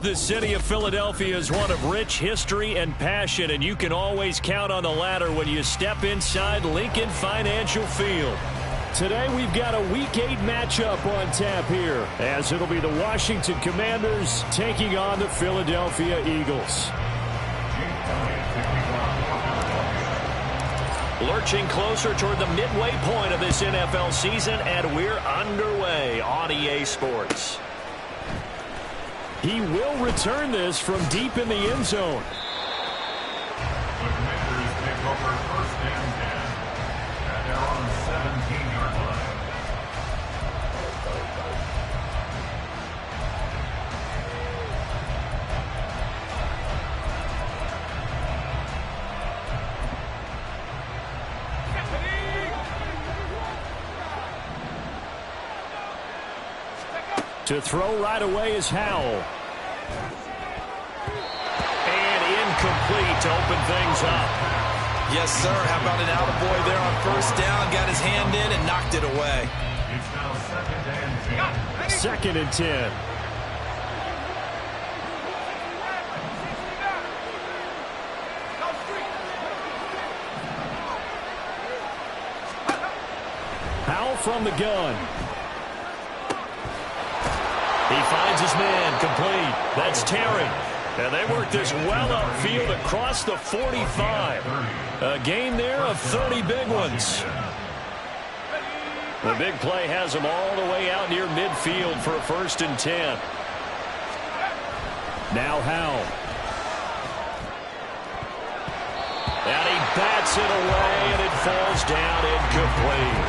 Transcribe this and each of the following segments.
The city of Philadelphia is one of rich history and passion, and you can always count on the latter when you step inside Lincoln Financial Field. Today we've got a Week 8 matchup on tap here, as it'll be the Washington Commanders taking on the Philadelphia Eagles. Lurching closer toward the midway point of this NFL season, and we're underway on EA Sports. He will return this from deep in the end zone. The Commanders take over first and 10 at their own 17-yard line. To throw right away is Howell. And incomplete to open things up. Yes, sir. How about an attaboy there on first down? Got his hand in and knocked it away. It's now second and 10. Second and 10. Howell from the gun. He finds his man, complete. That's Terry. And they work this well upfield across the 45. A gain there of 30 big ones. The big play has him all the way out near midfield for a first and 10. Now Howell. And he bats it away, and it falls down incomplete.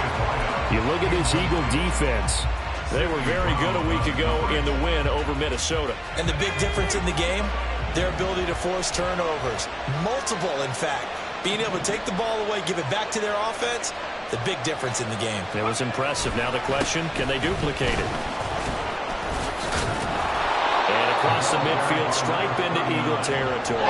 You look at this Eagle defense. They were very good a week ago in the win over Minnesota. And the big difference in the game, their ability to force turnovers. Multiple, in fact. Being able to take the ball away, give it back to their offense, the big difference in the game. It was impressive. Now the question, can they duplicate it? And across the midfield stripe into Eagle territory.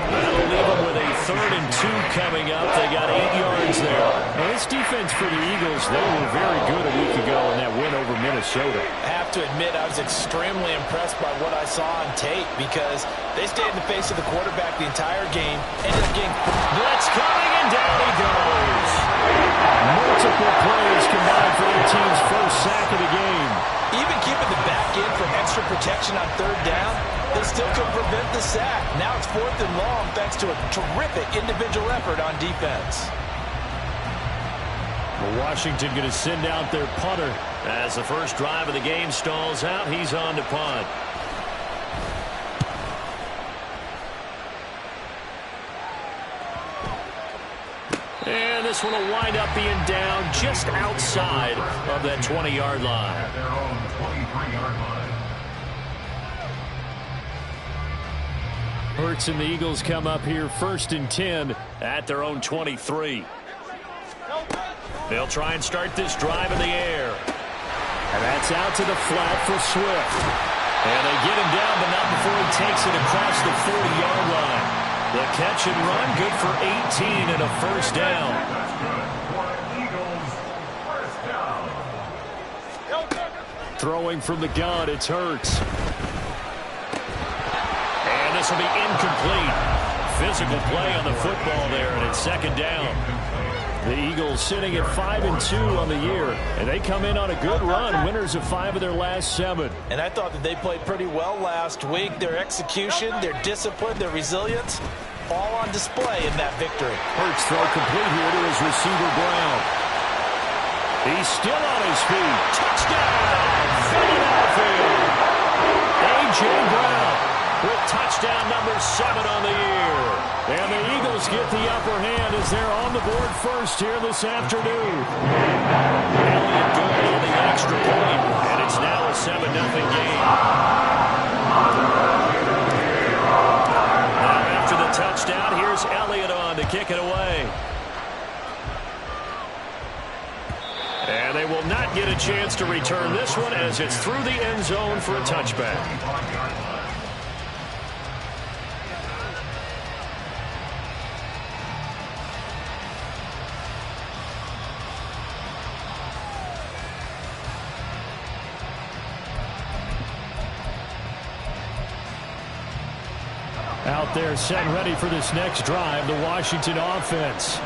That'll leave them with a 3rd and 2 coming up. They got 8 yards there. Well, this defense for the Eagles, they were very good a week ago in that win over Minnesota. I have to admit, I was extremely impressed by what I saw on tape because they stayed in the face of the quarterback the entire game. Ended up getting blitz coming, and down he goes. Multiple plays combined for their team's first sack of the game. Even keeping the back end for extra protection on 3rd down, they still couldn't prevent the sack. Now it's 4th and long thanks to a terrific individual effort on defense. Well, Washington going to send out their punter. As the first drive of the game stalls out, he's on to punt. And this one will wind up being down just outside of that 20-yard line. At their own 23-yard line. Hurts and the Eagles come up here 1st and 10 at their own 23. They'll try and start this drive in the air. And that's out to the flat for Swift. And they get him down, but not before he takes it across the 40-yard line. The catch and run, good for 18 and a first down. That's good for Eagles. First down. Throwing from the gun, it's Hurts. And this will be incomplete. Physical play on the football there, and it's 2nd down. The Eagles sitting at 5-2 on the year, and they come in on a good run, winners of 5 of their last 7. And I thought that they played pretty well last week. Their execution, their discipline, their resilience, all on display in that victory. Hurts throw complete here to his receiver, Brown. He's still on his feet. Touchdown, Philadelphia! A.J. Brown with touchdown number 7 on the year. And the Eagles get the upper hand as they're on the board first here this afternoon. Elliott good on the extra point, and it's now a 7-0 game. Now after the touchdown, here's Elliott on to kick it away. And they will not get a chance to return this one as it's through the end zone for a touchback. Out there set and ready for this next drive, the Washington offense.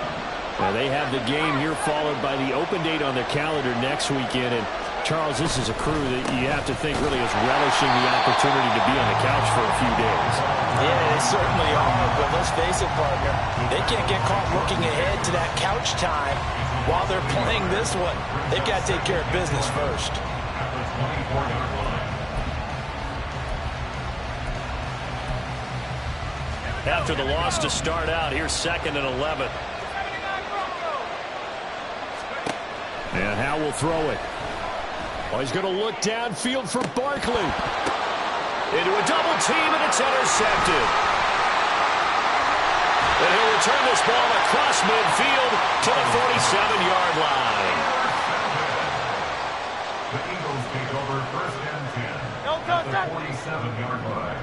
Now they have the game here followed by the open date on their calendar next weekend. And Charles, this is a crew that you have to think really is relishing the opportunity to be on the couch for a few days. Yeah, they certainly are, but let's face it, partner. They can't get caught looking ahead to that couch time while they're playing this one. They've got to take care of business first. After the loss to start out, here's 2nd and 11. And Howe will throw it. Oh, he's going to look downfield for Barkley. Into a double team, and it's intercepted. And he'll return this ball across midfield to the 47-yard line. The Eagles take over 1st and 10 at the 47-yard line.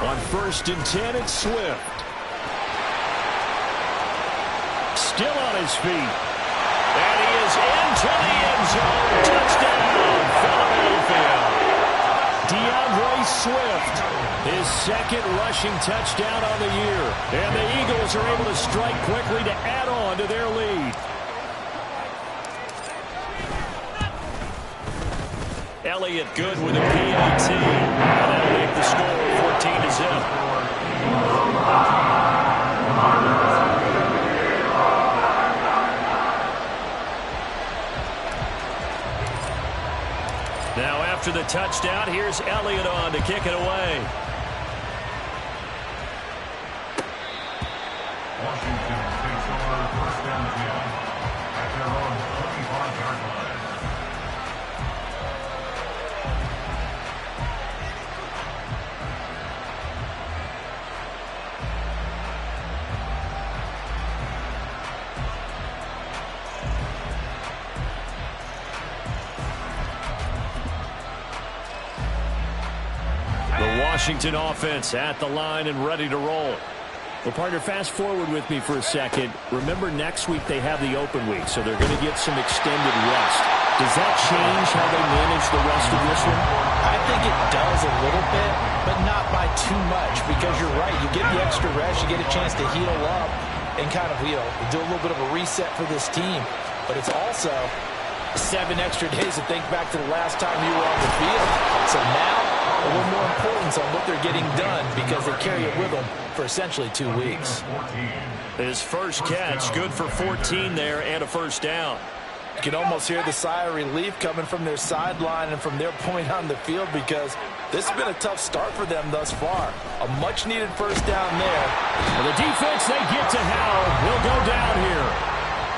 On 1st and 10, it's Swift. Still on his feet. And he is into the end zone. Touchdown, Philadelphia. DeAndre Swift, his 2nd rushing touchdown on the year. And the Eagles are able to strike quickly to add on to their lead. Elliott good with a PAT. And that'll make the score 14-0. Now after the touchdown, here's Elliott on to kick it away. Washington takes over 1st and 10 at their own 25-yard line. Washington offense at the line and ready to roll. Well, partner, fast forward with me for a second. Remember, next week they have the open week, so they're going to get some extended rest. Does that change how they manage the rest of this one? I think it does a little bit, but not by too much, because you're right. You get the extra rest, you get a chance to heal up and kind of, do a little bit of a reset for this team. But it's also 7 extra days to think back to the last time you were on the field. So now, a little more importance on what they're getting done because they carry it with them for essentially 2 weeks. His first catch, good for 14 there and a 1st down. You can almost hear the sigh of relief coming from their sideline and from their point on the field because this has been a tough start for them thus far. A much-needed 1st down there. And the defense, they get to Howe. He'll go down here.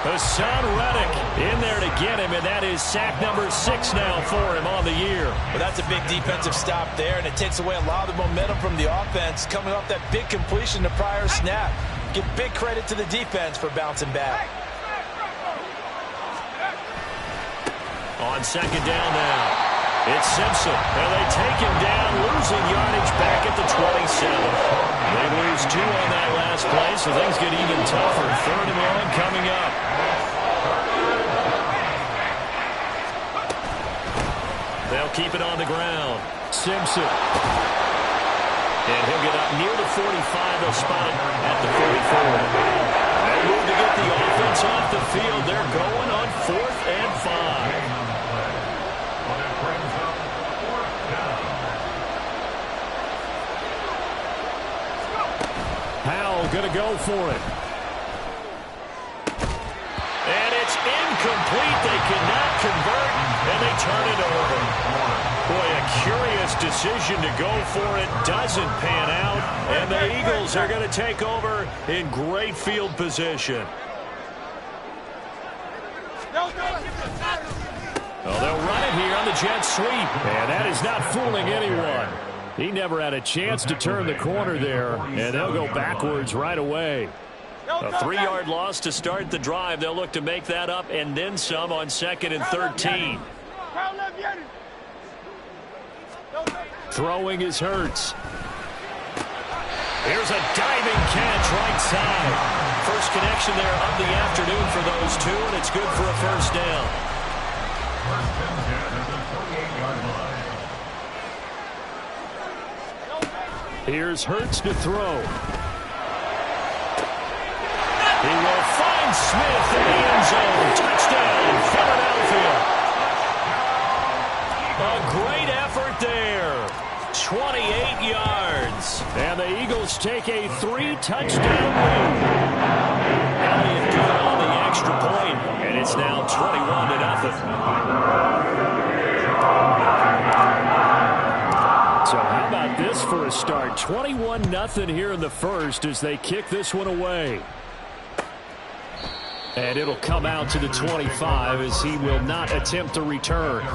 Hassan Reddick in there to get him, and that is sack number 6 now for him on the year. Well, that's a big defensive stop there, and it takes away a lot of the momentum from the offense coming off that big completion the prior snap. Give big credit to the defense for bouncing back. On 2nd down now, it's Simpson, and they take him down, losing yardage back at the 27. They lose 2 on that last play, so things get even tougher. 3rd and long coming up. They'll keep it on the ground. Simpson. And he'll get up near the 45. They'll spot it at the 44. They move to get the offense off the field. They're going on 4th and 5. Howell going to go for it. And it's incomplete. They cannot convert, and they turn it over. Boy, a curious decision to go for it. Doesn't pan out. And the Eagles are going to take over in great field position. Well, they'll run it here on the jet sweep. And that is not fooling anyone. He never had a chance to turn the corner there. And they'll go backwards right away. A 3-yard loss to start the drive. They'll look to make that up and then some on 2nd and 13. Throwing is Hurts. Here's a diving catch right side. First connection there of the afternoon for those two, and it's good for a first down. First and 10 at the 28-yard line. Here's Hurts to throw. He will find Smith in the end zone. Touchdown, Philadelphia. A great effort there. 28 yards. And the Eagles take a 3-touchdown lead. Elliott good on the extra point, and it's now 21-0. So how about this for a start? 21-0 here in the first as they kick this one away. And it'll come out to the 25 as he will not attempt to return.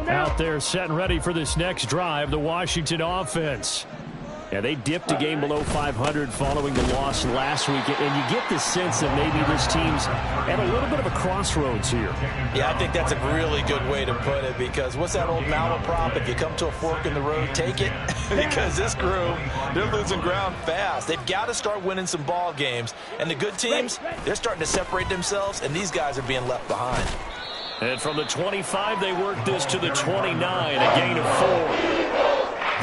Out there set and ready for this next drive, the Washington offense. Yeah, they dipped a game below 500 following the loss last week, and you get the sense that maybe this team's at a little bit of a crossroads here. Yeah, I think that's a really good way to put it, because what's that old malaprop? If you come to a fork in the road, take it. Because this crew, they're losing ground fast. They've got to start winning some ball games. And the good teams, they're starting to separate themselves, and these guys are being left behind. And from the 25, they work this to the 29, a gain of 4.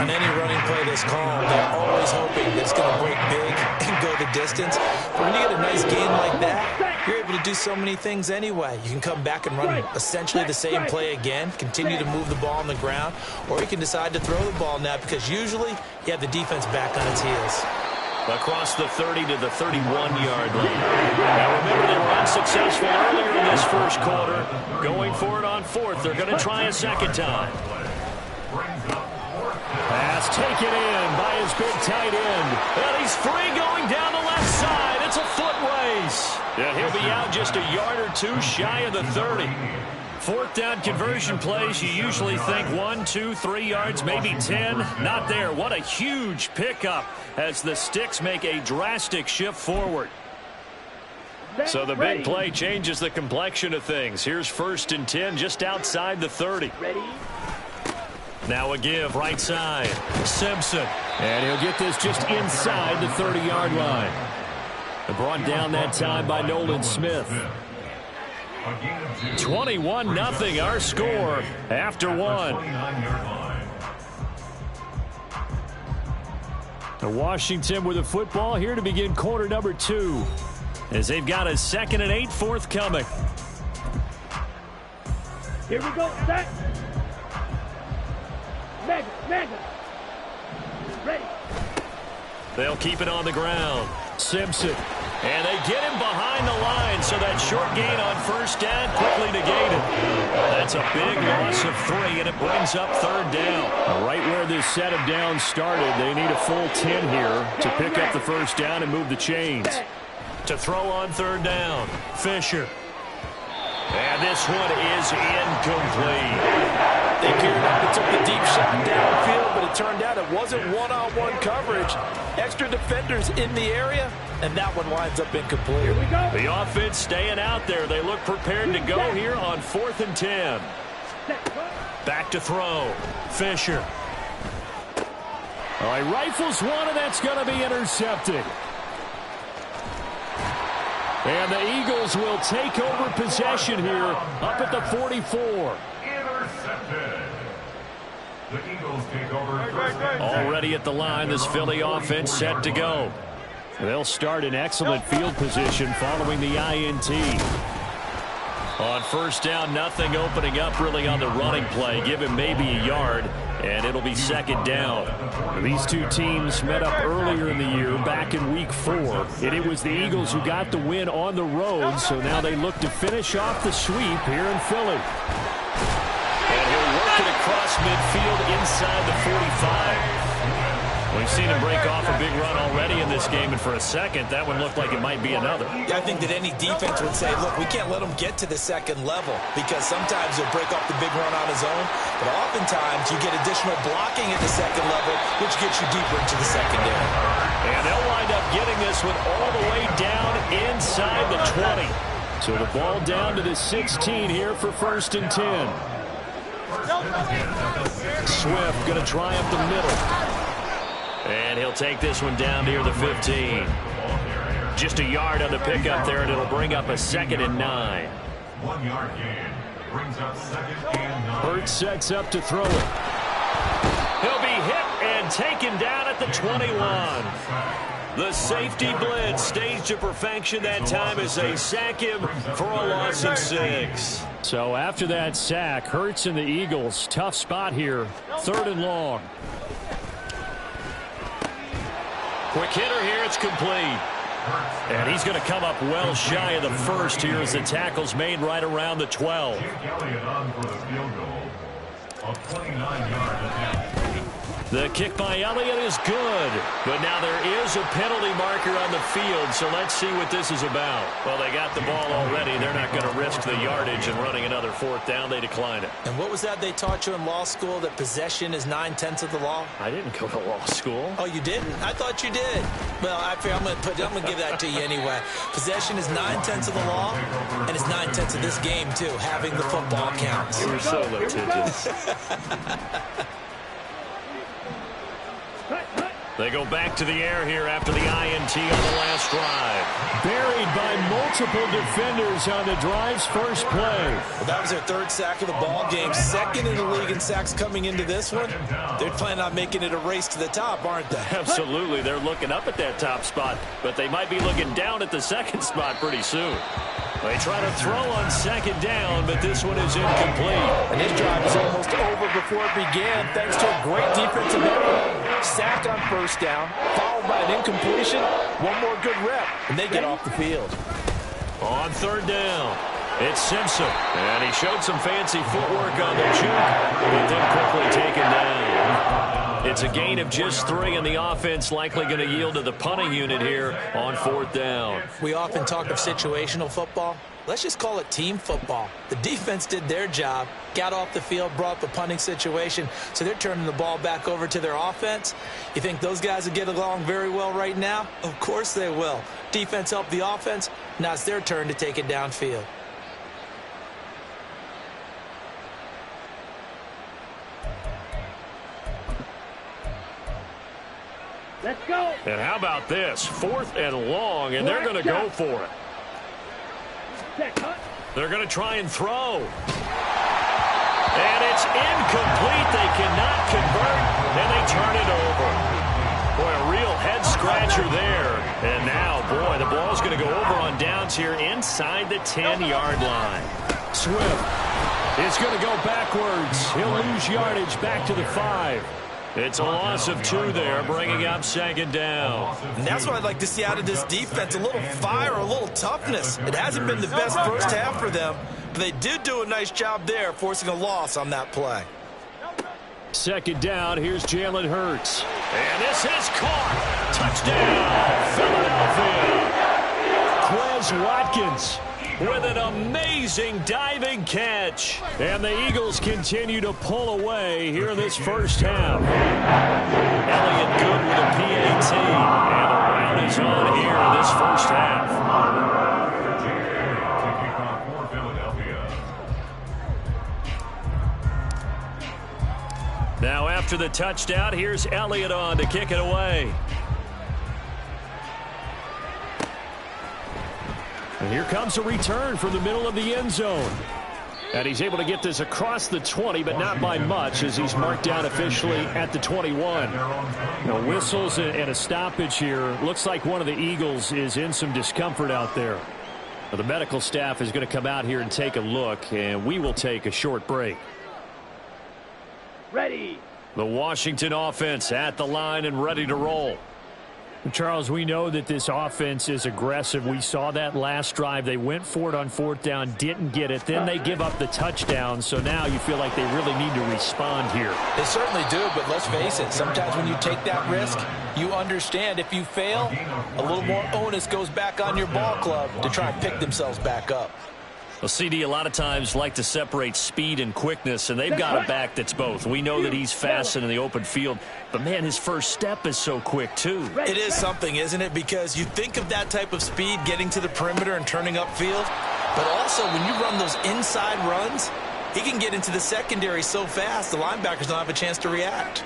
On any running play this called, they're always hoping that it's going to break big and go the distance. But when you get a nice gain like that, you're able to do so many things anyway. You can come back and run essentially the same play again, continue to move the ball on the ground, or you can decide to throw the ball now because usually you have the defense back on its heels. Across the 30 to the 31-yard line. Now remember, they were unsuccessful earlier in this first quarter. Going for it on 4th. They're going to try a second time. Pass taken in by his big tight end. And he's free going down the left side. It's a foot race. Yeah, he'll be out just a yard or two shy of the 30. 4th down conversion plays, you usually think 1, 2, 3 yards, maybe 10. Not there. What a huge pickup as the Sticks make a drastic shift forward. So the big play changes the complexion of things. Here's 1st and 10 just outside the 30. Now a give right side. Simpson. And he'll get this just inside the 30-yard line. Brought down that time by Nolan Smith. 21-0 our score after 1. The Washington with the football here to begin quarter number 2 as they've got a 2nd and 8 forthcoming. Here we go, set. Mega. Ready. They'll keep it on the ground. Simpson. And they get him behind the line, so that short gain on 1st down quickly negated. That's a big loss of 3, and it brings up 3rd down. Right where this set of downs started, they need a full 10 here to pick up the 1st down and move the chains. To throw on 3rd down, Fisher. And this one is incomplete. They geared up and took the deep shot downfield, but it turned out it wasn't one-on-one coverage. Extra defenders in the area, and that one winds up incomplete. Here we go. The offense staying out there. They look prepared to go here on 4th and 10. Back to throw. Fisher. All right, rifles one, and that's going to be intercepted. And the Eagles will take over possession here up at the 44. Intercepted. The Eagles take over first and 10. Already at the line, this Philly offense set to go. They'll start in excellent field position following the INT. On first down, nothing opening up really on the running play. Give him maybe a yard, and it'll be second down. These two teams met up earlier in the year, back in Week 4, and it was the Eagles who got the win on the road, so now they look to finish off the sweep here in Philly. And he'll work it across midfield inside the 45. We've seen him break off a big run already in this game, and for a second, that one looked like it might be another. Yeah, I think that any defense would say, look, we can't let him get to the second level because sometimes he'll break off the big run on his own, but oftentimes you get additional blocking at the second level, which gets you deeper into the secondary. And they'll wind up getting this one all the way down inside the 20. So the ball down to the 16 here for first and 10. Swift going to try up the middle. And he'll take this one down near the 15. Just a yard on the pickup there, and it'll bring up a 2nd and 9. 1 yard gain brings up 2nd and 9. Hurts sets up to throw it. He'll be hit and taken down at the 21. The safety blitz staged to perfection that time as they sack him for a loss of 6. So after that sack, Hurts and the Eagles, tough spot here, 3rd and long. Quick hitter here, it's complete. And he's going to come up well shy of the first here as the tackle's made right around the 12. Elliott on for the field goal of 29 yards attempt. The kick by Elliott is good, but now there is a penalty marker on the field, so let's see what this is about. Well, they got the ball already. They're not going to risk the yardage and running another 4th down. They decline it. And what was that they taught you in law school, that possession is 9/10 of the law? I didn't go to law school. Oh, you didn't? I thought you did. Well, I'm going to give that to you anyway. Possession is 9/10 of the law, and it's 9/10 of this game, too. Having the football counts. You're so litigious. They go back to the air here after the INT on the last drive. Buried by multiple defenders on the drive's first play. Well, that was their 3rd sack of the ball game. 2nd in the league in sacks coming into this one. They're planning on making it a race to the top, aren't they? Absolutely. They're looking up at that top spot, but they might be looking down at the 2nd spot pretty soon. They try to throw on 2nd down, but this one is incomplete. And this drive is almost over before it began, thanks to a great defensive effort. Sacked on first down, followed by an incompletion. One more good rep, and they get off the field. On 3rd down, it's Simpson. And he showed some fancy footwork on the juke, but then quickly taken down. It's a gain of just 3, and the offense likely going to yield to the punting unit here on 4th down. We often talk of situational football. Let's just call it team football. The defense did their job, got off the field, brought up a punting situation, so they're turning the ball back over to their offense. You think those guys will get along very well right now? Of course they will. Defense helped the offense. Now it's their turn to take it downfield. Let's go. And how about this? 4th and long, and they're going to go for it. They're going to try and throw. And it's incomplete. They cannot convert, and they turn it over. Boy, a real head-scratcher there. And now, boy, the ball's going to go over on downs here inside the 10-yard line. Swift is going to go backwards. He'll lose yardage back to the 5. It's a loss of 2 there, bringing up 2nd down. And that's what I'd like to see out of this defense, a little fire, a little toughness. It hasn't been the best first half for them, but they did do a nice job there, forcing a loss on that play. 2nd down, here's Jalen Hurts. And this is caught. Touchdown, Philadelphia. Quez Watkins with an amazing diving catch. And the Eagles continue to pull away here in this first half. Elliott good with a PAT. And the round is on here in this first half. After the touchdown, here's Elliott on to kick it away. And here comes a return from the middle of the end zone. And he's able to get this across the 20, but not by much, as he's marked down officially at the 21. Now, whistles and a stoppage here. Looks like one of the Eagles is in some discomfort out there. Now, the medical staff is going to come out here and take a look, and we will take a short break. Ready. The Washington offense at the line and ready to roll. Charles, we know that this offense is aggressive. We saw that last drive. They went for it on fourth down, didn't get it. Then they give up the touchdown. So now you feel like they really need to respond here. They certainly do, but let's face it. Sometimes when you take that risk, you understand if you fail, a little more onus goes back on your ball club to try and pick themselves back up. Well, CD, a lot of times like to separate speed and quickness, and they've got a back that's both. We know that he's fast and in the open field, but, man, his first step is so quick, too. It is something, isn't it? Because you think of that type of speed getting to the perimeter and turning upfield, but also when you run those inside runs, he can get into the secondary so fast the linebackers don't have a chance to react.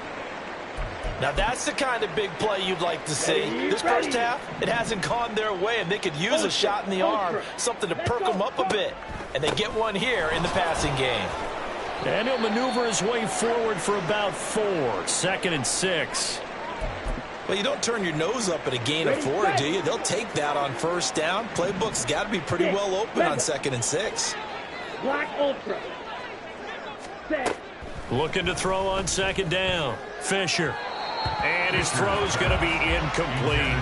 Now, that's the kind of big play you'd like to see. This first half, it hasn't gone their way, and they could use a shot in the arm, something to perk them up a bit. And they get one here in the passing game. And he'll maneuver his way forward for about 4. 2nd and 6. Well, you don't turn your nose up at a gain of 4, do you? They'll take that on first down. Playbook's got to be pretty well open on 2nd and 6. Black Ultra. Set. Looking to throw on 2nd down. Fisher. And his throw's going to be incomplete.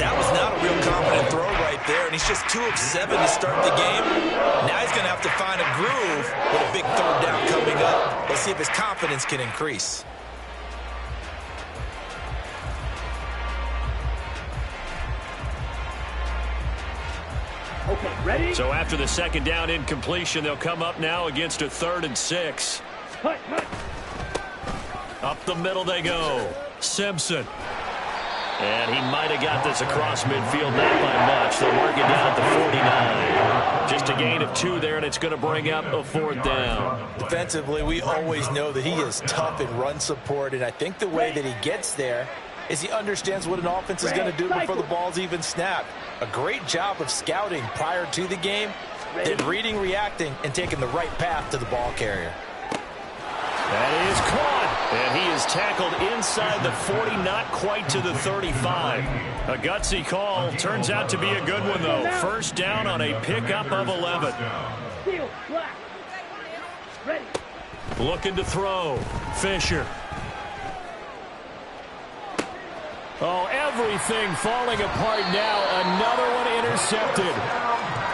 That was not a real confident throw right there, and he's just 2 of 7 to start the game. Now he's going to have to find a groove with a big 3rd down coming up. Let's see if his confidence can increase. Okay, ready? So after the 2nd down incompletion, they'll come up now against a 3rd and 6. Cut. Up the middle they go. Simpson. And he might have got this across midfield, not by much. They'll mark it down at the 49. Just a gain of 2 there, and it's going to bring up a 4th down. Defensively, we always know that he is tough in run support, and I think the way that he gets there is he understands what an offense is going to do before the ball's even snapped. A great job of scouting prior to the game, then reading, reacting, and taking the right path to the ball carrier. That is caught, and he is tackled inside the 40, not quite to the 35. A gutsy call. Turns out to be a good one, though. First down on a pickup of 11. Steel, black. Ready. Looking to throw. Fisher. Oh, everything falling apart now. Another one intercepted.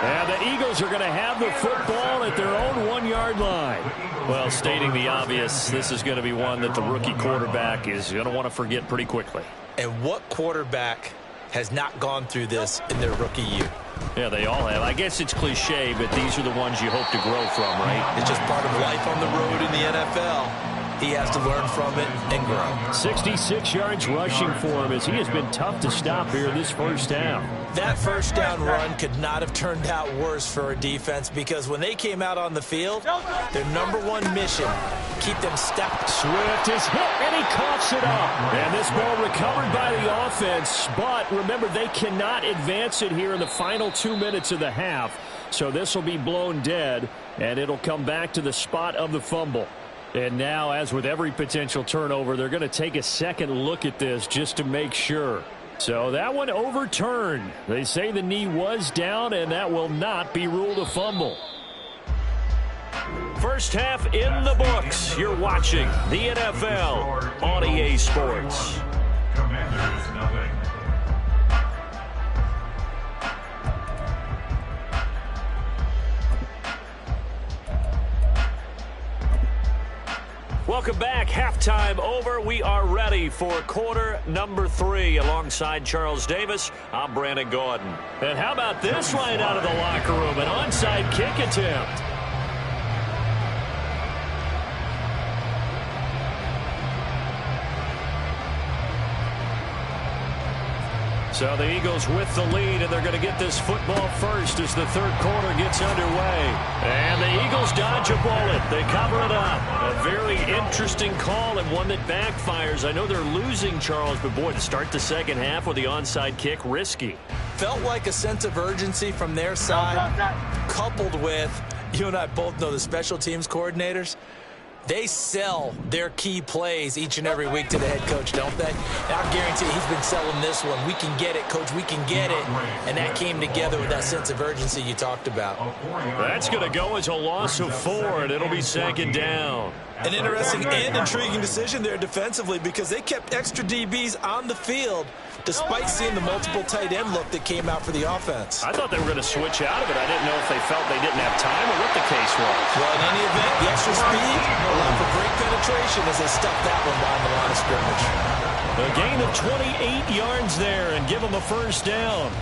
And the Eagles are going to have the football at their own 1-yard line. Well, stating the obvious, this is going to be one that the rookie quarterback is going to want to forget pretty quickly. And what quarterback has not gone through this in their rookie year? Yeah, they all have. I guess it's cliche, but these are the ones you hope to grow from, right? It's just part of life on the road in the NFL. He has to learn from it and grow. 66 yards rushing for him as he has been tough to stop here this first down. That first down run could not have turned out worse for a defense because when they came out on the field, their #1 mission, keep them stepped. Swift is hit, and he coughs it up. And this ball recovered by the offense, but remember, they cannot advance it here in the final 2 minutes of the half. So this will be blown dead, and it'll come back to the spot of the fumble. And now, as with every potential turnover, they're going to take a second look at this just to make sure. So that one overturned. They say the knee was down, and that will not be ruled a fumble. First half in the books. You're watching the NFL on EA Sports. Commanders, nothing. Welcome back. Halftime over. We are ready for quarter number 3. Alongside Charles Davis, I'm Brandon Gordon. And how about this right out of the locker room? An onside kick attempt. So the Eagles with the lead, and they're going to get this football first as the third quarter gets underway. And the Eagles dodge a bullet. They cover it up. A very interesting call and one that backfires. I know they're losing, Charles, but boy, to start the second half with the onside kick, risky. Felt like a sense of urgency from their side, coupled with, you and I both know the special teams coordinators, they sell their key plays each and every week to the head coach, don't they? And I guarantee he's been selling this one. We can get it, coach, we can get it. And that came together with that sense of urgency you talked about. That's going to go as a loss of 4, and it'll be second down. An interesting and intriguing decision there defensively because they kept extra DBs on the field despite seeing the multiple tight end look that came out for the offense. I thought they were going to switch out of it. I didn't know if they felt they didn't have time or what the case was. Well, in any event, the extra speed allowed for great penetration as they stuffed that one behind the line of scrimmage. A gain of 28 yards there and give them a first down.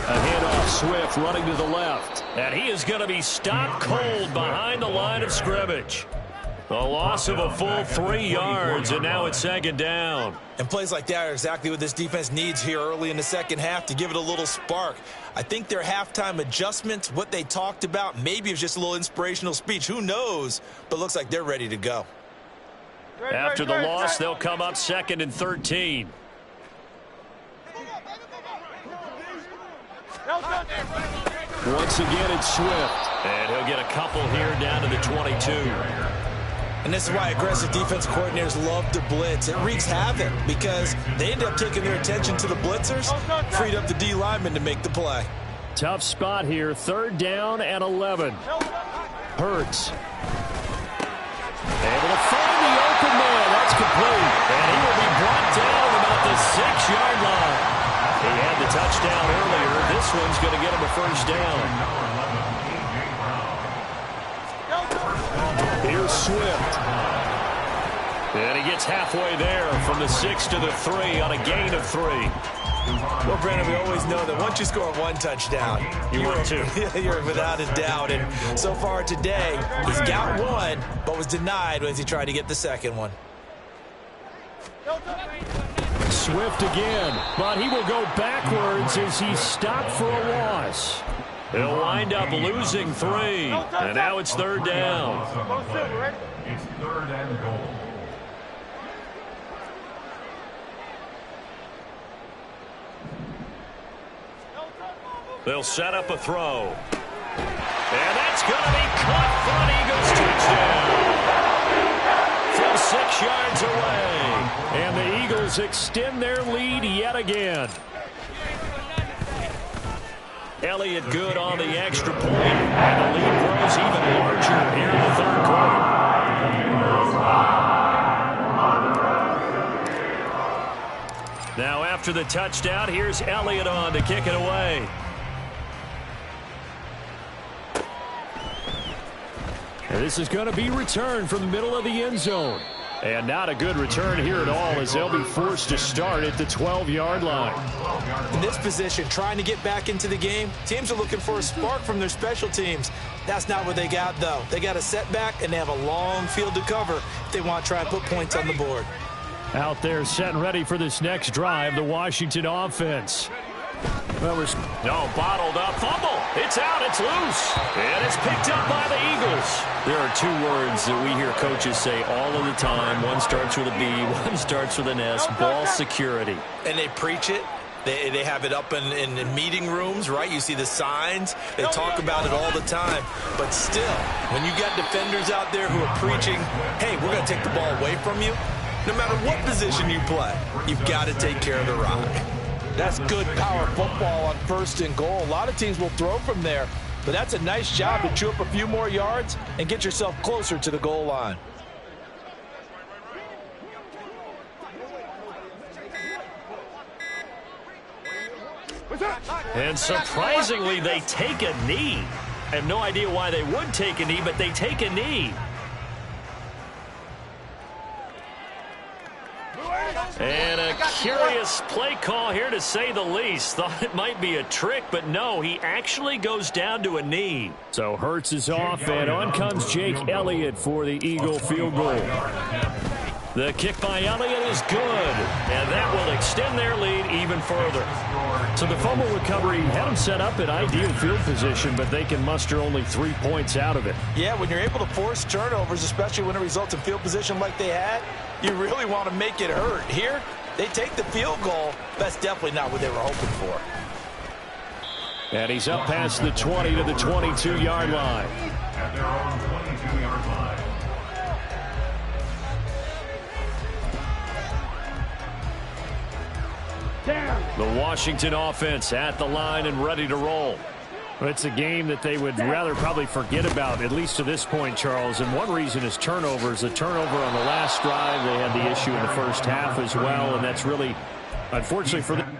A handoff, Swift running to the left. And he is going to be stopped cold behind the line of scrimmage. A loss of a full 3 yards, and now it's second down. And plays like that are exactly what this defense needs here early in the second half to give it a little spark. I think their halftime adjustments, what they talked about, maybe it was just a little inspirational speech. Who knows? But looks like they're ready to go. After the loss, they'll come up 2nd and 13. Once again, it's Swift. And he'll get a couple here down to the 22. And this is why aggressive defense coordinators love to blitz. It wreaks havoc because they end up taking their attention to the blitzers, freed up the D lineman to make the play. Tough spot here, 3rd down and 11. Hurts. Able to find the open man. That's complete. And he will be brought down about the 6-yard line. He had the touchdown earlier. This one's going to get him a first down. Here's Swift. And he gets halfway there from the 6 to the 3 on a gain of 3. Well, Brandon, we always know that once you score one touchdown, you're without a doubt. And so far today, he's got one, but was denied as he tried to get the second one. Swift again, but he will go backwards as he's stopped for a loss. He'll wind up losing 3, and now it's 3rd down. It's 3rd and goal. They'll set up a throw. And that's going to be caught for an Eagles touchdown. From 6 yards away. And the Eagles extend their lead yet again. Elliott good on the extra point. And the lead grows even larger here in the 3rd quarter. Now after the touchdown, here's Elliott on to kick it away. And this is going to be returned from the middle of the end zone. And not a good return here at all as they'll be forced to start at the 12-yard line. In this position, trying to get back into the game, teams are looking for a spark from their special teams. That's not what they got, though. They got a setback, and they have a long field to cover if they want to try and put points on the board. Out there set and ready for this next drive, the Washington offense. Bottled up, fumble. It's out, it's loose. And it's picked up by the Eagles. There are 2 words that we hear coaches say all of the time. One starts with a B, one starts with an S, ball security. And they preach it. They have it up in meeting rooms, right? You see the signs. They talk about it all the time. But still, when you got defenders out there who are preaching, hey, we're going to take the ball away from you, no matter what position you play, you've got to take care of the rock. That's good power football on 1st and goal. A lot of teams will throw from there, but that's a nice job to chew up a few more yards and get yourself closer to the goal line. And surprisingly, they take a knee. I have no idea why they would take a knee, but they take a knee. And a curious play call here, to say the least. Thought it might be a trick, but no, he actually goes down to a knee. So Hurts is off, and on comes Jake Elliott for the Eagle field goal. The kick by Elliott is good, and that will extend their lead even further. So the fumble recovery had them set up in ideal field position, but they can muster only 3 points out of it. Yeah, when you're able to force turnovers, especially when it results in field position like they had, you really want to make it hurt. Here, they take the field goal. That's definitely not what they were hoping for. And he's up past the 20 to the 22-yard line. At their own 22-yard line. The Washington offense at the line and ready to roll. It's a game that they would rather probably forget about, at least to this point, Charles. And one reason is turnovers. The turnover on the last drive, they had the issue in the first half as well, and that's really, unfortunately for them.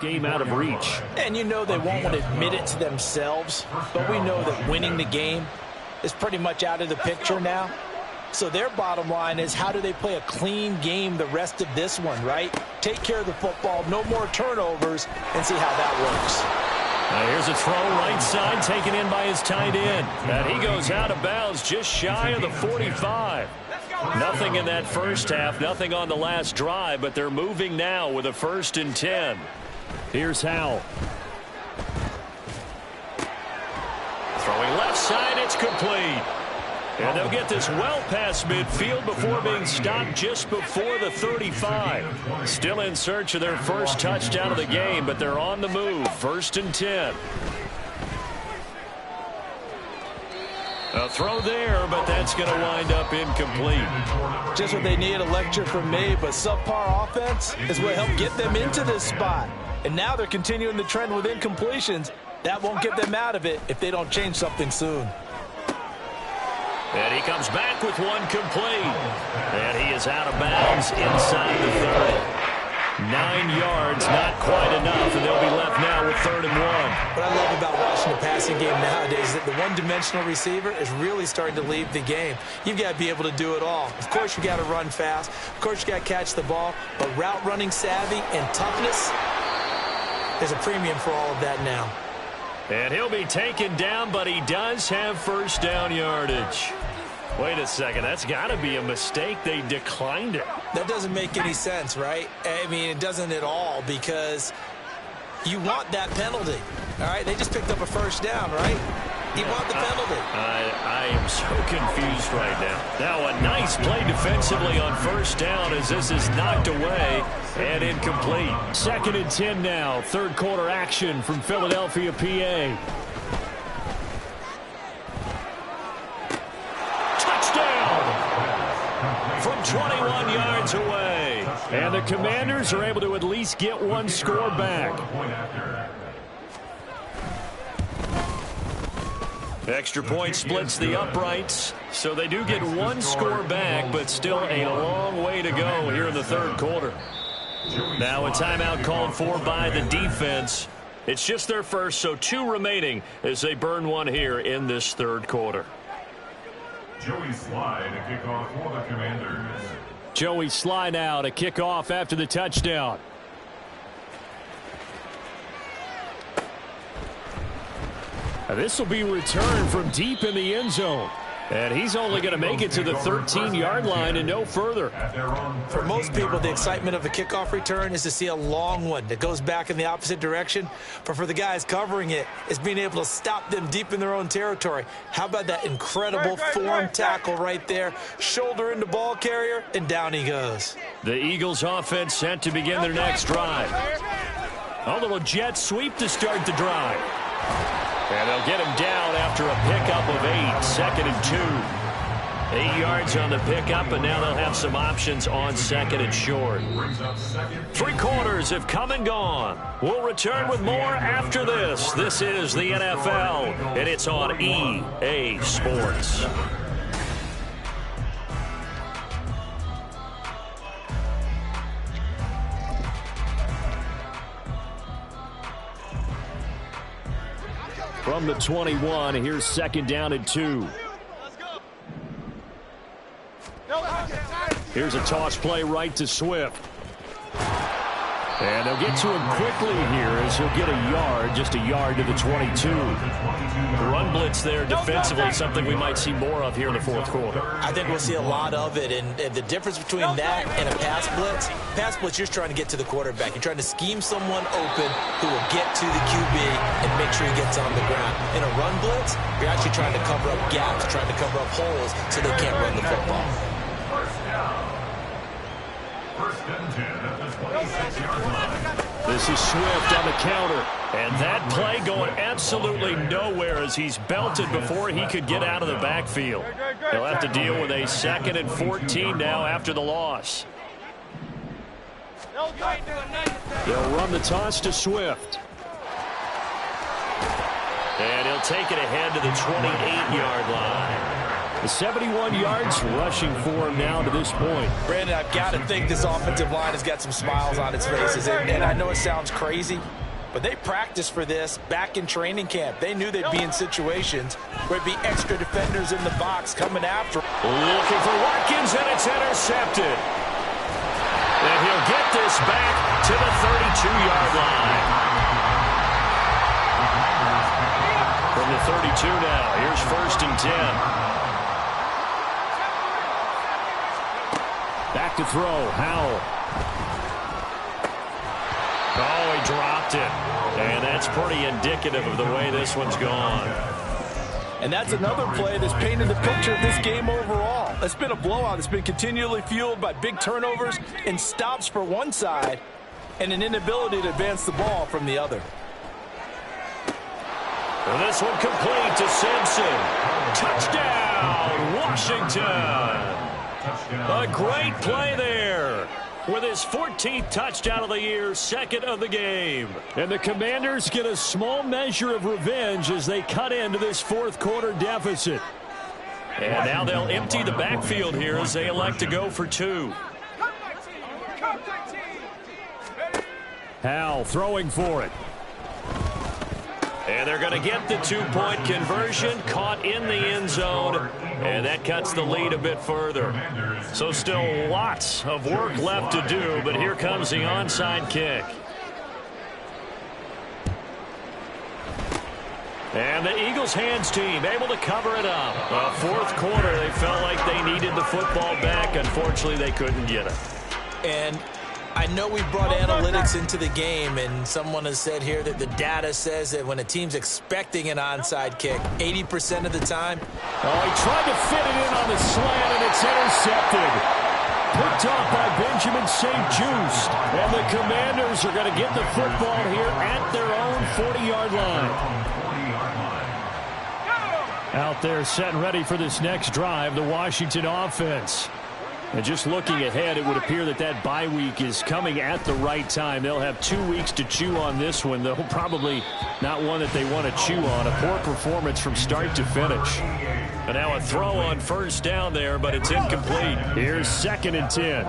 Game out of reach. And you know they won't want to admit it to themselves, but we know that winning the game is pretty much out of the picture now. So their bottom line is, how do they play a clean game the rest of this one, right? Take care of the football, no more turnovers, and see how that works. Now here's a throw right side, taken in by his tight end. And he goes out of bounds just shy of the 45. Nothing in that first half, nothing on the last drive, but they're moving now with a 1st and 10. Here's Howell. Throwing left side, it's complete. And they'll get this well past midfield before being stopped just before the 35. Still in search of their first touchdown of the game, but they're on the move. 1st and 10. A throw there, but that's going to wind up incomplete. Just what they need, a lecture from me, but subpar offense is what helped get them into this spot. And now they're continuing the trend with incompletions. That won't get them out of it if they don't change something soon. And he comes back with one complete. And he is out of bounds inside the 30. 9 yards, not quite enough, and they'll be left now with 3rd and 1. What I love about watching the passing game nowadays is that the one-dimensional receiver is really starting to leave the game. You've got to be able to do it all. Of course, you got to run fast. Of course, you got to catch the ball. But route running savvy and toughness, there's a premium for all of that now. And he'll be taken down, but he does have 1st down yardage. Wait a second, that's got to be a mistake. They declined it. That doesn't make any sense, right? I mean, it doesn't at all, because you want that penalty. All right, they just picked up a 1st down, right? You want the penalty. I am so confused right now. Now a nice play defensively on 1st down as this is knocked away and incomplete. 2nd and 10 now. 3rd quarter action from Philadelphia, PA. From 21 yards away. And the Commanders are able to at least get one score back. Extra point splits the uprights, so they do get one score back, but still a long way to go here in the 3rd quarter. Now a timeout called for by the defense. It's just their first, so 2 remaining as they burn one here in this 3rd quarter. Joey Slye to kick off for the Commanders. Joey Slye now to kick off after the touchdown. This will be returned from deep in the end zone. And he's only going to make it to the 13-yard line and no further. For most people, the excitement of a kickoff return is to see a long one that goes back in the opposite direction. But for the guys covering it, it's being able to stop them deep in their own territory. How about that incredible form tackle right there? Shoulder into ball carrier, and down he goes. The Eagles offense set to begin their next drive. A little jet sweep to start the drive. And they'll get him down after a pickup of 8. 2nd and 2. 8 yards on the pickup, and now they'll have some options on 2nd and short. 3 quarters have come and gone. We'll return with more after this. This is the NFL, and it's on EA Sports. From the 21, here's 2nd down and 2. Here's a toss play right to Swift. And they'll get to him quickly here as he'll get a yard, just a yard to the 22. The run blitz there defensively, something we might see more of here in the 4th quarter. I think we'll see a lot of it, and the difference between that and a pass blitz, you're trying to get to the quarterback. You're trying to scheme someone open who will get to the QB and make sure he gets on the ground. In a run blitz, you're actually trying to cover up gaps, trying to cover up holes so they can't run the football. First and 10 at the 26-yard line. This is Swift on the counter. And that play going absolutely nowhere as he's belted before he could get out of the backfield. He'll have to deal with a 2nd and 14 now after the loss. They'll run the toss to Swift. And he'll take it ahead to the 28-yard line. The 71 yards rushing for him now to this point. Brandon, I've got to think this offensive line has got some smiles on its faces. And I know it sounds crazy, but they practiced for this back in training camp. They knew they'd be in situations where it'd be extra defenders in the box coming after. Looking for Watkins, and it's intercepted. And he'll get this back to the 32-yard line. From the 32 now, here's 1st and 10. Back to throw, Howell. Oh, he dropped it. And that's pretty indicative of the way this one's gone. And that's another play that's painted the picture of this game overall. It's been a blowout. It's been continually fueled by big turnovers and stops for one side and an inability to advance the ball from the other. And this one complete to Simpson. Touchdown, Washington. A great play there with his 14th touchdown of the year, 2nd of the game. And the Commanders get a small measure of revenge as they cut into this 4th quarter deficit. And now they'll empty the backfield here as they elect to go for 2. Howell throwing for it. And they're going to get the 2-point conversion, caught in the end zone, and that cuts the lead a bit further. So still lots of work left to do, but here comes the onside kick. And the Eagles hands team able to cover it up. 4th quarter, they felt like they needed the football back. Unfortunately, they couldn't get it. And I know we brought analytics into the game, and someone has said here that the data says that when a team's expecting an onside kick, 80% of the time. Oh, he tried to fit it in on the slant, and it's intercepted. Picked off by Benjamin St. Just. And the Commanders are going to get the football here at their own 40-yard line. Out there set and ready for this next drive, the Washington offense. And just looking ahead, it would appear that that bye week is coming at the right time. They'll have 2 weeks to chew on this one, though probably not one that they want to chew on. A poor performance from start to finish. And now a throw on 1st down there, but it's incomplete. Here's 2nd and 10.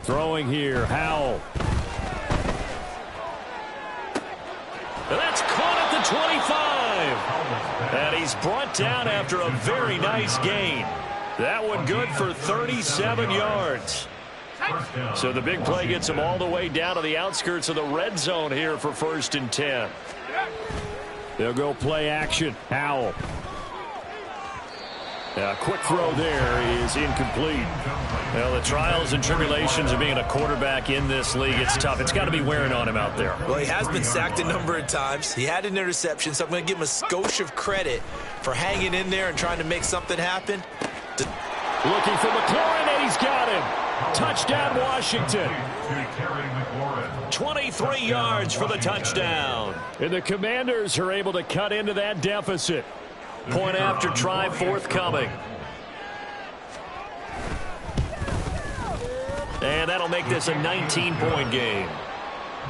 Throwing here, Howell. And that's caught at the 25. And he's brought down after a very nice gain. That one good for 37 yards. So the big play gets him all the way down to the outskirts of the red zone here for 1st and 10. They'll go play action. Howell. A quick throw there is incomplete. Well, the trials and tribulations of being a quarterback in this league, it's tough. It's got to be wearing on him out there. Well, he has been sacked a number of times. He had an interception, so I'm going to give him a skosh of credit for hanging in there and trying to make something happen. Looking for McLaurin, and he's got him. Touchdown, Washington. 23 yards for the touchdown. And the Commanders are able to cut into that deficit. Point after try forthcoming. And that'll make this a 19-point game.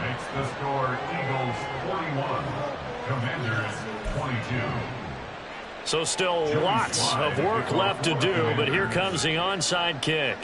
Makes the score Eagles 41, Commanders 22. So still lots of work left to do, but here comes the onside kick.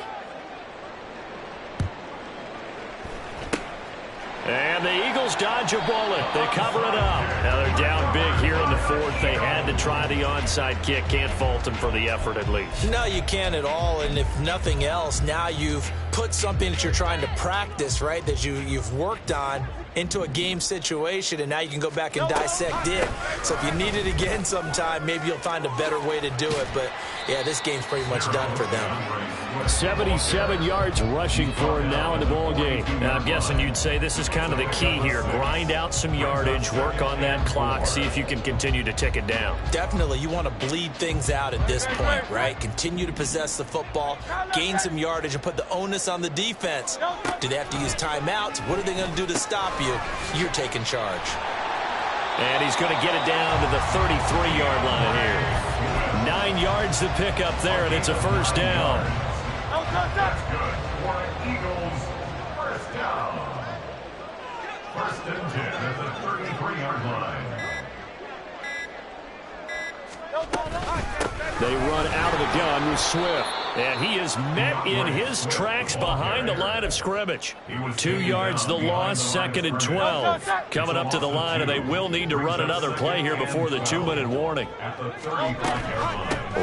And the Eagles dodge a bullet. They cover it up. Now they're down big here in the fourth. They had to try the onside kick. Can't fault them for the effort at least. No, you can't at all. And if nothing else, now you've put something that you're trying to practice, right, that you've worked on into a game situation, and now you can go back and dissect it. So if you need it again sometime, maybe you'll find a better way to do it. But, yeah, this game's pretty much done for them. 77 yards rushing for him now in the ball game. Now, I'm guessing you'd say this is kind of the key here. Grind out some yardage, work on that clock, see if you can continue to tick it down. Definitely. You want to bleed things out at this point, right? Continue to possess the football, gain some yardage, and put the onus on the defense. Do they have to use timeouts? What are they going to do to stop you? You're taking charge. And he's going to get it down to the 33-yard line here. 9 yards to pick up there, and it's a first down. That's good for Eagles. First down. First and 10 at the 33-yard line. They run out of the gun with Swift. And he is met in his tracks behind the line of scrimmage. 2 yards the loss, second and 12. Coming up to the line, and they will need to run another play here before the 2-minute warning.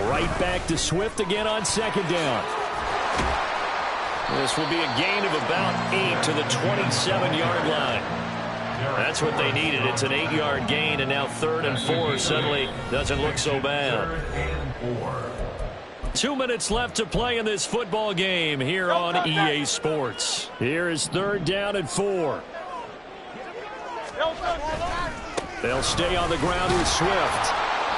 Right back to Swift again on second down. This will be a gain of about 8 to the 27-yard line. That's what they needed. It's an 8-yard gain, and now 3rd and 4 suddenly doesn't look so bad. 2 minutes left to play in this football game here on EA Sports. Here is 3rd down and 4. They'll stay on the ground with Swift.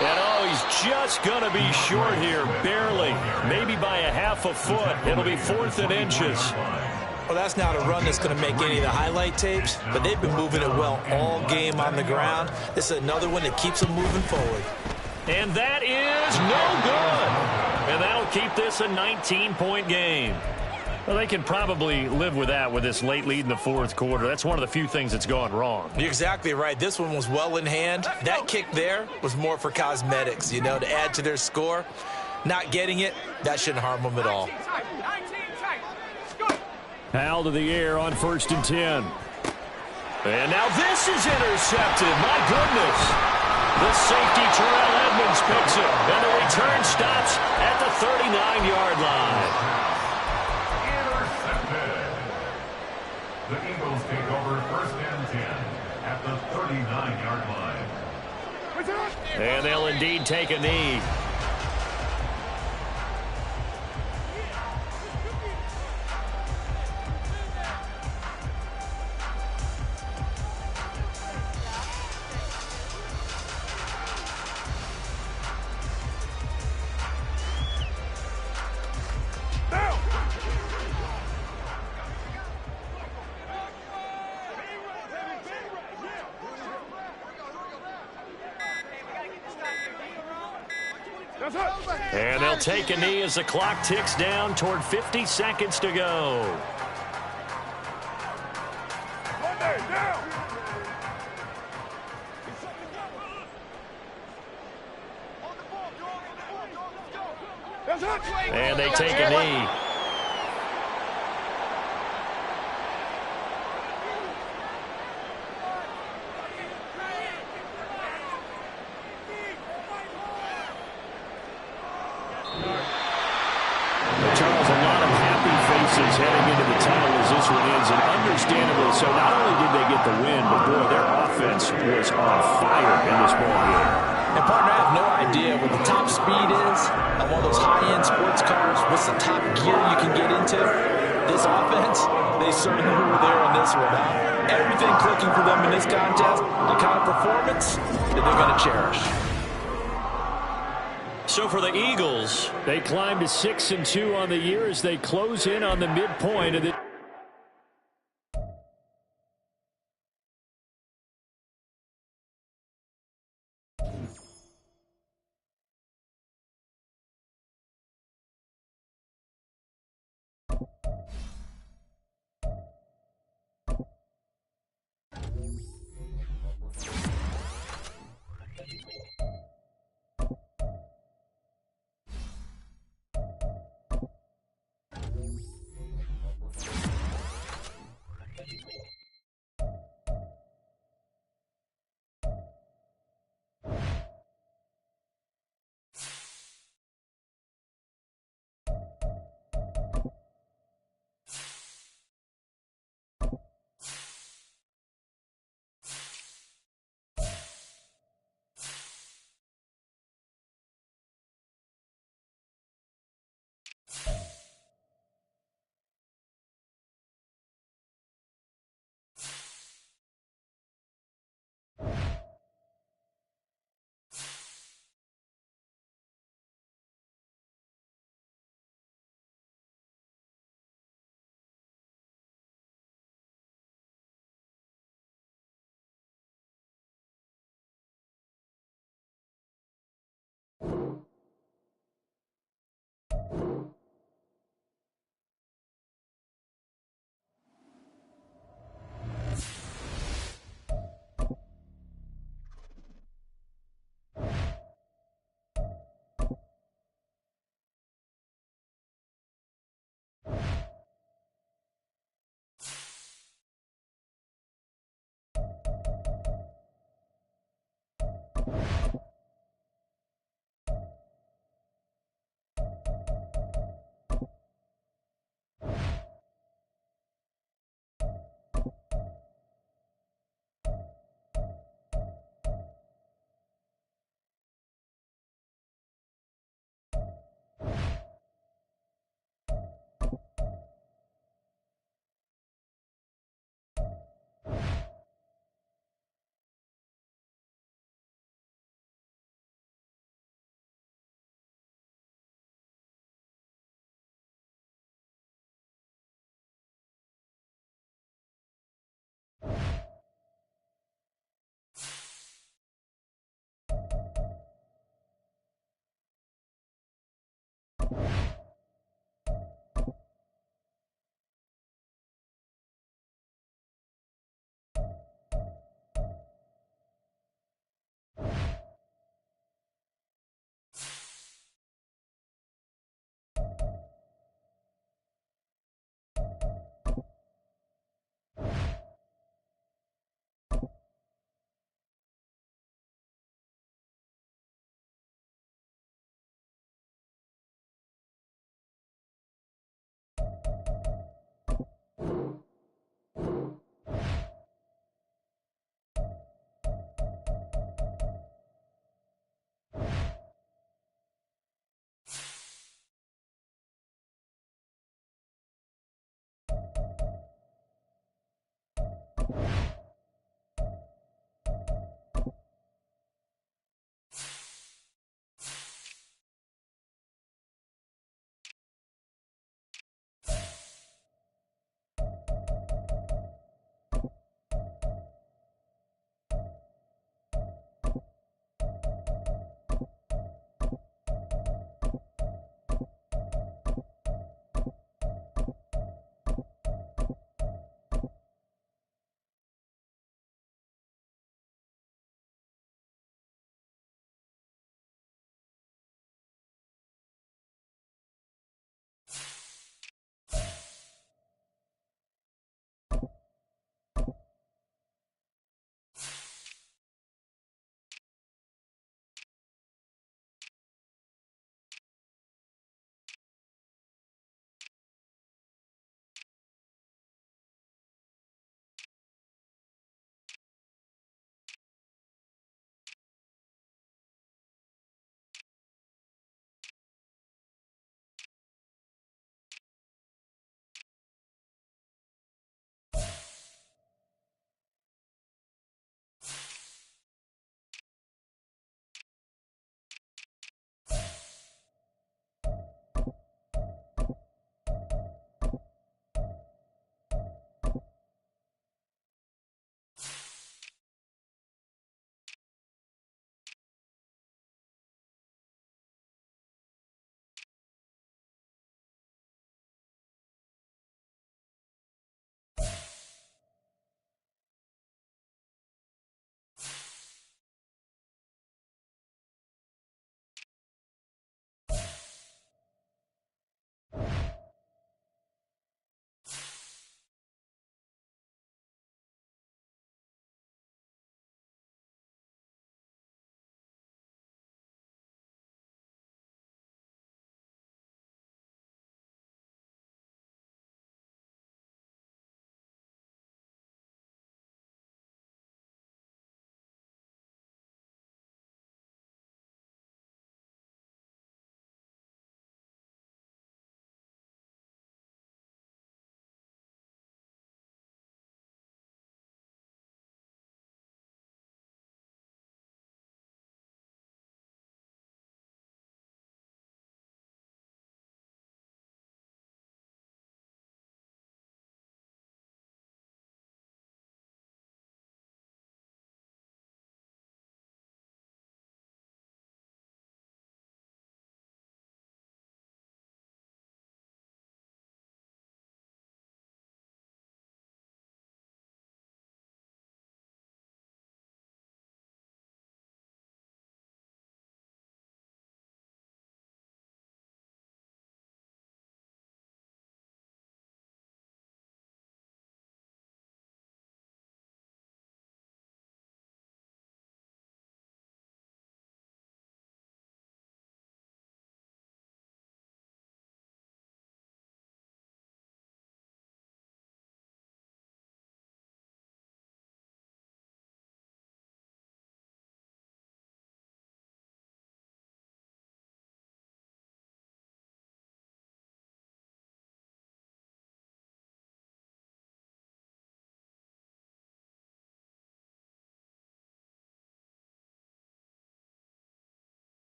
And, oh, he's just going to be short here, barely, maybe by a half a foot. It'll be 4th and inches. Well, that's not a run that's going to make any of the highlight tapes, but they've been moving it well all game on the ground. This is another one that keeps them moving forward. And that is no good. And that'll keep this a 19-point game. Well, they can probably live with that with this late lead in the fourth quarter. That's one of the few things that's gone wrong. You're exactly right. This one was well in hand. That kick there was more for cosmetics, you know, to add to their score. Not getting it, that shouldn't harm them at all. Hal to the air on 1st and 10. And now this is intercepted. My goodness. The safety, Terrell Edmonds, picks it. And the return stops at the 39-yard line. The Eagles take over 1st and 10 at the 39-yard line. And they'll indeed take a knee. And they'll take a knee as the clock ticks down toward 50 seconds to go. And they take a knee. Heading into the tunnel as this one is, and understandably so. Not only did they get the win, but boy, their offense was on fire in this ball game. And partner, I have no idea what the top speed is on one of those high-end sports cars. What's the top gear you can get into? This offense, they certainly were there on this one. Everything clicking for them in this contest, the kind of performance that they're going to cherish. So for the Eagles, they climb to 6-2 on the year as they close in on the midpoint of the